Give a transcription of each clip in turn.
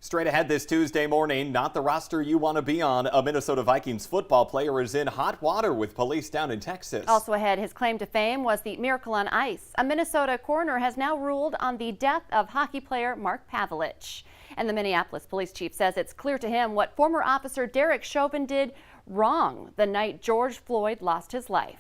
Straight ahead this Tuesday morning, not the roster you want to be on. A Minnesota Vikings football player is in hot water with police down in Texas. Also ahead, his claim to fame was the Miracle on Ice. A Minnesota coroner has now ruled on the death of hockey player Mark Pavelich. And the Minneapolis police chief says it's clear to him what former officer Derek Chauvin did wrong the night George Floyd lost his life.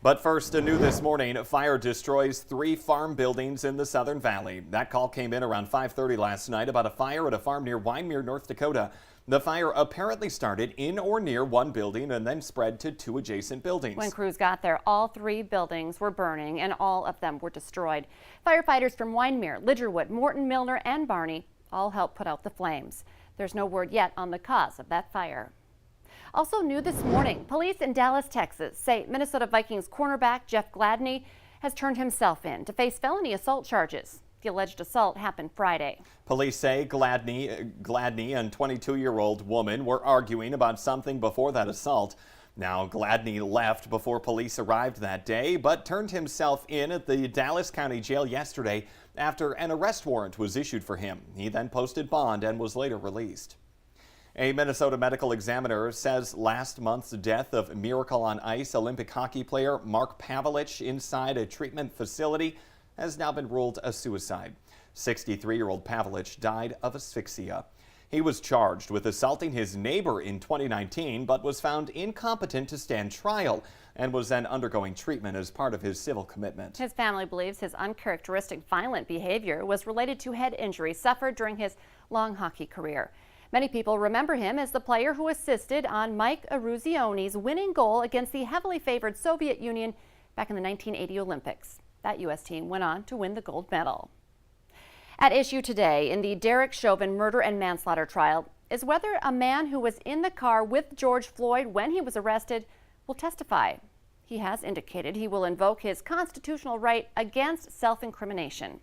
But first, new this morning, fire destroys 3 farm buildings in the Southern Valley. That call came in around 5:30 last night about a fire at a farm near Winemere, North Dakota. The fire apparently started in or near one building and then spread to 2 adjacent buildings. When crews got there, all 3 buildings were burning and all of them were destroyed. Firefighters from Winemere, Lidgerwood, Morton, Milner, and Barney all helped put out the flames. There's no word yet on the cause of that fire. Also new this morning, police in Dallas, Texas say Minnesota Vikings cornerback Jeff Gladney has turned himself in to face felony assault charges. The alleged assault happened Friday. Police say Gladney and 22-year-old woman were arguing about something before that assault. Now, Gladney left before police arrived that day, but turned himself in at the Dallas County Jail yesterday after an arrest warrant was issued for him. He then posted bond and was later released. A Minnesota medical examiner says last month's death of Miracle on Ice Olympic hockey player Mark Pavelich inside a treatment facility has now been ruled a suicide. 63-year-old Pavelich died of asphyxia. He was charged with assaulting his neighbor in 2019, but was found incompetent to stand trial and was then undergoing treatment as part of his civil commitment. His family believes his uncharacteristic violent behavior was related to head injuries suffered during his long hockey career. Many people remember him as the player who assisted on Mike Eruzione's winning goal against the heavily favored Soviet Union back in the 1980 Olympics. That U.S. team went on to win the gold medal. At issue today in the Derek Chauvin murder and manslaughter trial is whether a man who was in the car with George Floyd when he was arrested will testify. He has indicated he will invoke his constitutional right against self-incrimination.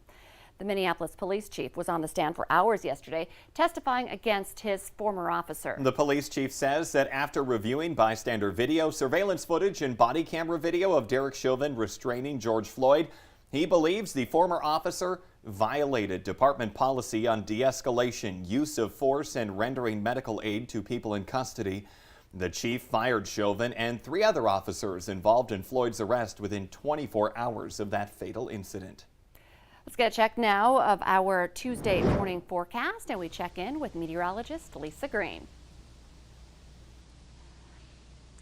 The Minneapolis police chief was on the stand for hours yesterday, testifying against his former officer. The police chief says that after reviewing bystander video, surveillance footage, and body camera video of Derek Chauvin restraining George Floyd, he believes the former officer violated department policy on de-escalation, use of force, and rendering medical aid to people in custody. The chief fired Chauvin and 3 other officers involved in Floyd's arrest within 24 hours of that fatal incident. Let's get a check now of our Tuesday morning forecast, and we check in with meteorologist Lisa Green.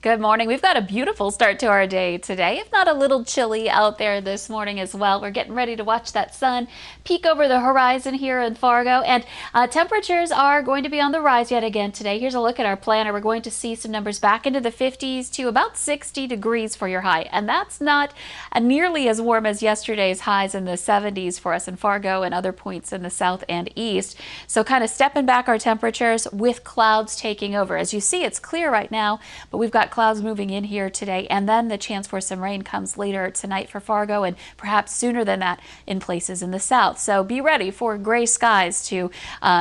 Good morning. We've got a beautiful start to our day today, if not a little chilly out there this morning as well. We're getting ready to watch that sun peek over the horizon here in Fargo, and temperatures are going to be on the rise yet again today. Here's a look at our planner. We're going to see some numbers back into the 50s to about 60 degrees for your high, and that's not nearly as warm as yesterday's highs in the 70s for us in Fargo and other points in the south and east. So kind of stepping back our temperatures with clouds taking over. As you see, it's clear right now, but we've got clouds moving in here today, and then the chance for some rain comes later tonight for Fargo and perhaps sooner than that in places in the south. So be ready for gray skies to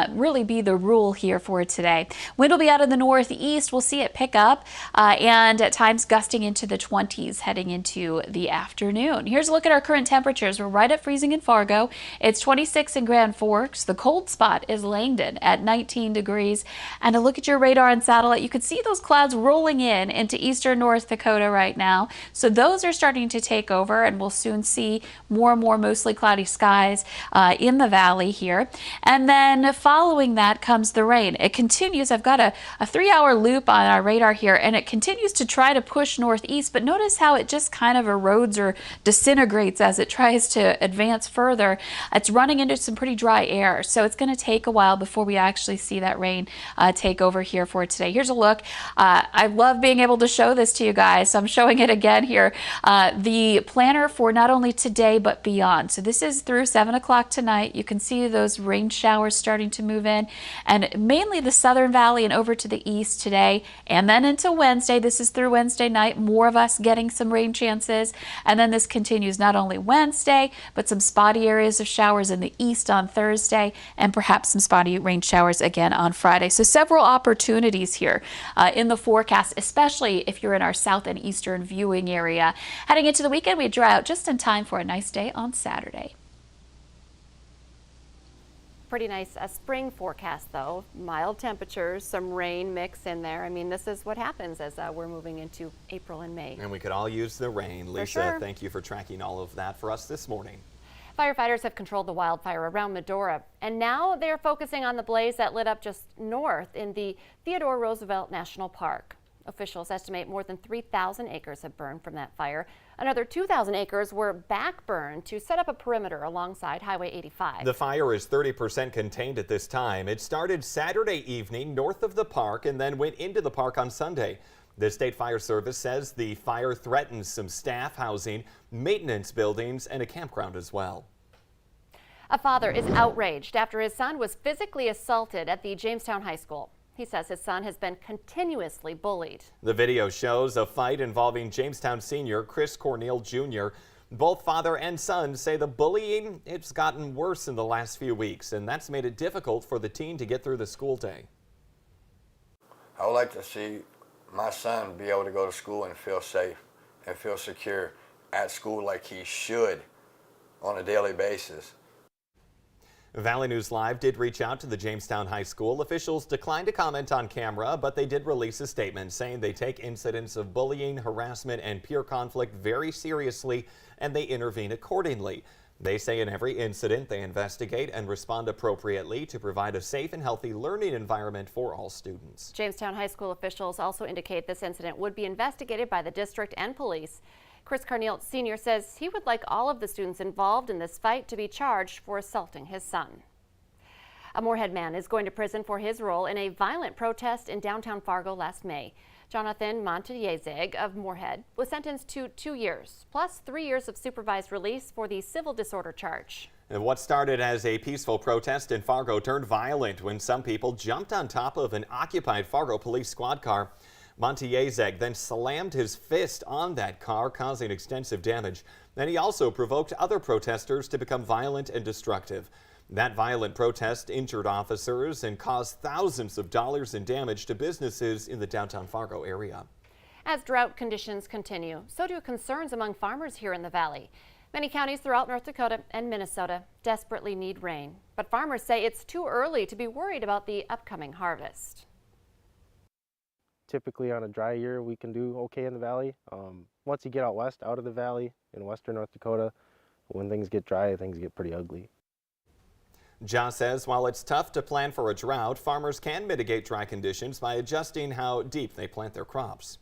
really be the rule here for today. Wind will be out of the northeast. We'll see it pick up and at times gusting into the 20s heading into the afternoon. Here's a look at our current temperatures. We're right at freezing in Fargo. It's 26 in Grand Forks. The cold spot is Langdon at 19 degrees. And a look at your radar and satellite, you can see those clouds rolling in into eastern North Dakota right now. So those are starting to take over, and we'll soon see more and more mostly cloudy skies in the valley here. And then following that comes the rain. It continues. I've got a 3-hour loop on our radar here, and it continues to try to push northeast, but notice how it just kind of erodes or disintegrates as it tries to advance further. It's running into some pretty dry air, so it's going to take a while before we actually see that rain take over here for today. Here's a look. I love being able to show this to you guys, so I'm showing it again here. The planner for not only today but beyond. So this is through 7 o'clock tonight. You can see those rain showers starting to move in, and mainly the southern valley and over to the east today, and then into Wednesday. This is through Wednesday night, more of us getting some rain chances, and then this continues not only Wednesday but some spotty areas of showers in the east on Thursday, and perhaps some spotty rain showers again on Friday. So several opportunities here in the forecast, especially if you're in our south and eastern viewing area. Heading into the weekend, we dry out just in time for a nice day on Saturday. Pretty nice spring forecast, though. Mild temperatures, some rain mix in there. I mean, this is what happens as we're moving into April and May. And we could all use the rain. Lisa, sure. Thank you for tracking all of that for us this morning. Firefighters have controlled the wildfire around Medora, and now they're focusing on the blaze that lit up just north in the Theodore Roosevelt National Park. Officials estimate more than 3,000 acres have burned from that fire. Another 2,000 acres were backburned to set up a perimeter alongside Highway 85. The fire is 30% contained at this time. It started Saturday evening north of the park and then went into the park on Sunday. The State Fire Service says the fire threatens some staff housing, maintenance buildings, and a campground as well. A father is outraged after his son was physically assaulted at the Jamestown High School. He says his son has been continuously bullied. The video shows a fight involving Jamestown senior Chris Cornell Jr. Both father and son say the bullying, it's gotten worse in the last few weeks, and that's made it difficult for the teen to get through the school day. I would like to see my son be able to go to school and feel safe and feel secure at school like he should on a daily basis. Valley News Live did reach out to the Jamestown High School. Officials declined to comment on camera, but they did release a statement saying they take incidents of bullying, harassment, and peer conflict very seriously, and they intervene accordingly. They say in every incident they investigate and respond appropriately to provide a safe and healthy learning environment for all students. Jamestown High School officials also indicate this incident would be investigated by the district and police. Chris Cornell Sr. says he would like all of the students involved in this fight to be charged for assaulting his son. A Moorhead man is going to prison for his role in a violent protest in downtown Fargo last May. Jonathan Montezeg of Moorhead was sentenced to 2 years, plus 3 years of supervised release for the civil disorder charge. And what started as a peaceful protest in Fargo turned violent when some people jumped on top of an occupied Fargo police squad car. Montezeg then slammed his fist on that car, causing extensive damage. Then he also provoked other protesters to become violent and destructive. That violent protest injured officers and caused thousands of dollars in damage to businesses in the downtown Fargo area. As drought conditions continue, so do concerns among farmers here in the valley. Many counties throughout North Dakota and Minnesota desperately need rain, but farmers say it's too early to be worried about the upcoming harvest. Typically on a dry year we can do okay in the valley. Once you get out west, out of the valley in western North Dakota, when things get dry, things get pretty ugly. Ja says while it's tough to plan for a drought, farmers can mitigate dry conditions by adjusting how deep they plant their crops.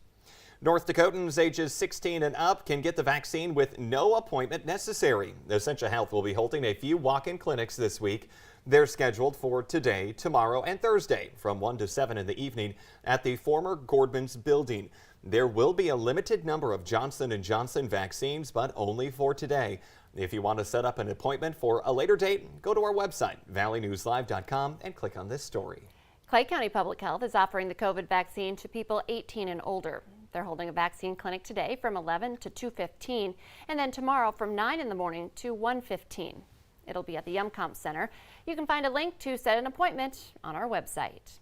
North Dakotans ages 16 and up can get the vaccine with no appointment necessary. Essentia Health will be holding a few walk-in clinics this week. They're scheduled for today, tomorrow, and Thursday from 1 to 7 in the evening at the former Gordman's building. There will be a limited number of Johnson & Johnson vaccines, but only for today. If you want to set up an appointment for a later date, go to our website, valleynewslive.com, and click on this story. Clay County Public Health is offering the COVID vaccine to people 18 and older. They're holding a vaccine clinic today from 11 to 2:15, and then tomorrow from 9 in the morning to 1:15. It'll be at the Yumcomp Center. You can find a link to set an appointment on our website.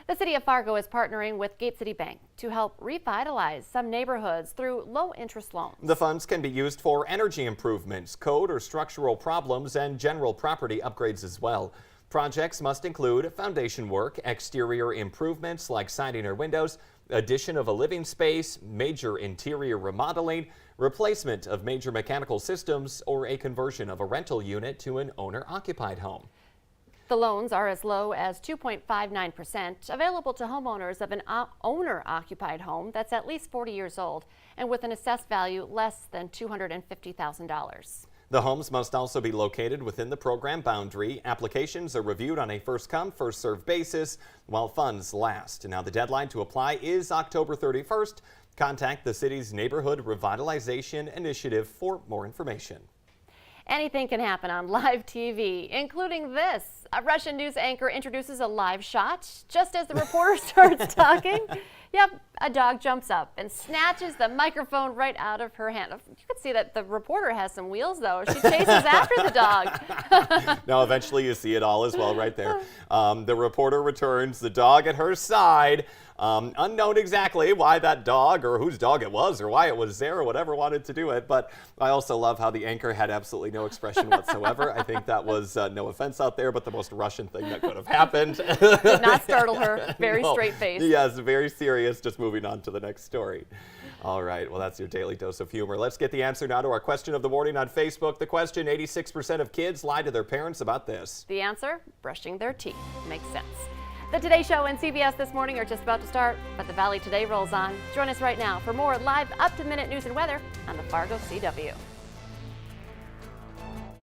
The City of Fargo is partnering with Gate City Bank to help revitalize some neighborhoods through low-interest loans. The funds can be used for energy improvements, code or structural problems, and general property upgrades as well. Projects must include foundation work, exterior improvements like siding or windows, addition of a living space, major interior remodeling, replacement of major mechanical systems, or a conversion of a rental unit to an owner-occupied home. The loans are as low as 2.59%, available to homeowners of an owner-occupied home that's at least 40 years old and with an assessed value less than $250,000. The homes must also be located within the program boundary. Applications are reviewed on a first-come, first-served basis while funds last. Now, the deadline to apply is October 31st. Contact the city's Neighborhood Revitalization Initiative for more information. Anything can happen on live TV, including this. A Russian news anchor introduces a live shot. Just as the reporter starts talking, yep, a dog jumps up and snatches the microphone right out of her hand. You can see that the reporter has some wheels, though. She chases after the dog. Now, eventually you see it all as well right there. The reporter returns, the dog at her side. Unknown exactly why that dog or whose dog it was or why it was there or whatever wanted to do it. But I also love how the anchor had absolutely no expression whatsoever. I think that was, no offense out there, but the most Russian thing that could have happened. Did not startle her. Very No. straight face. Yes, very serious. Just moving on to the next story. All right, well, that's your daily dose of humor. Let's get the answer now to our question of the morning on Facebook. The question, 86% of kids lie to their parents about this. The answer, brushing their teeth. Makes sense. The Today Show and CBS This Morning are just about to start, but the Valley Today rolls on. Join us right now for more live up-to-minute news and weather on the Fargo CW.